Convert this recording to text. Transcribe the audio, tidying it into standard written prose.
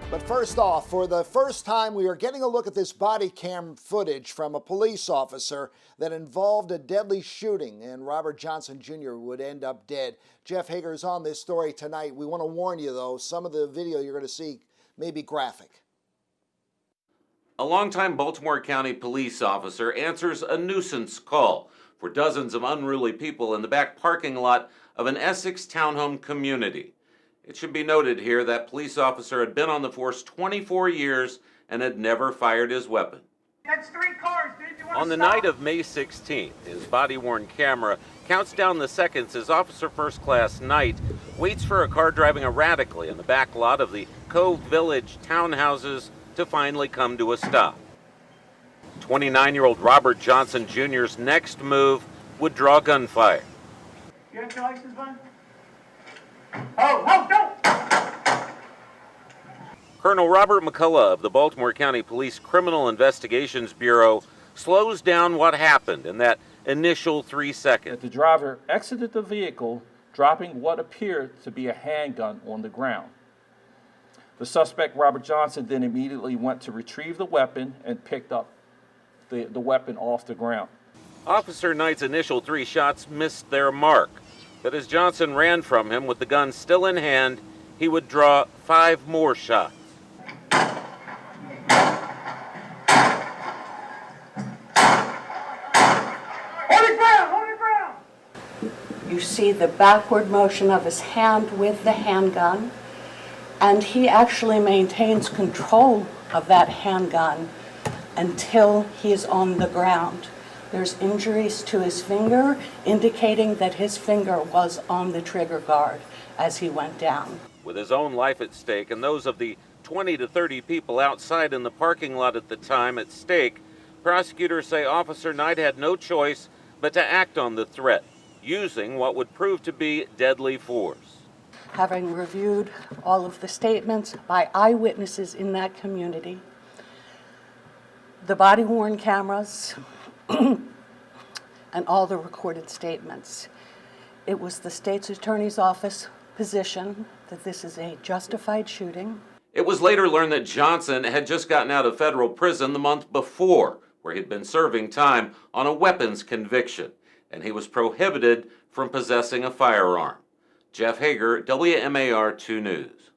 But first off, for the first time, we are getting a look at this body cam footage from a police officer that involved a deadly shooting, and Robert Johnson Jr. would end up dead. Jeff Hager is on this story tonight. We want to warn you, though, some of the video you're going to see may be graphic. A longtime Baltimore County Police officer answers a nuisance call for dozens of unruly people in the back parking lot of an Essex townhome community. It should be noted here that police officer had been on the force 24 years and had never fired his weapon. That's 3 cars, dude. On the night of May 16th, his body-worn camera counts down the seconds as Officer First Class Knight waits for a car driving erratically in the back lot of the Cove Village townhouses to finally come to a stop. 29-year-old Robert Johnson Jr.'s next move would draw gunfire. You have your license, bud? Oh, don't! Colonel Robert McCullough of the Baltimore County Police Criminal Investigations Bureau slows down what happened in that initial 3 seconds. The driver exited the vehicle, dropping what appeared to be a handgun on the ground. The suspect, Robert Johnson, then immediately went to retrieve the weapon and picked up the weapon off the ground. Officer Knight's initial 3 shots missed their mark, but as Johnson ran from him with the gun still in hand, he would draw 5 more shots. You see the backward motion of his hand with the handgun, and he actually maintains control of that handgun until he is on the ground. There's injuries to his finger, indicating that his finger was on the trigger guard as he went down. With his own life at stake and those of the 20 to 30 people outside in the parking lot at the time at stake, prosecutors say Officer Knight had no choice but to act on the threat, using what would prove to be deadly force. Having reviewed all of the statements by eyewitnesses in that community, the body-worn cameras, and all the recorded statements, it was the state's attorney's office position that this is a justified shooting. It was later learned that Johnson had just gotten out of federal prison the month before, where he'd been serving time on a weapons conviction, and he was prohibited from possessing a firearm. Jeff Hager, WMAR 2 News.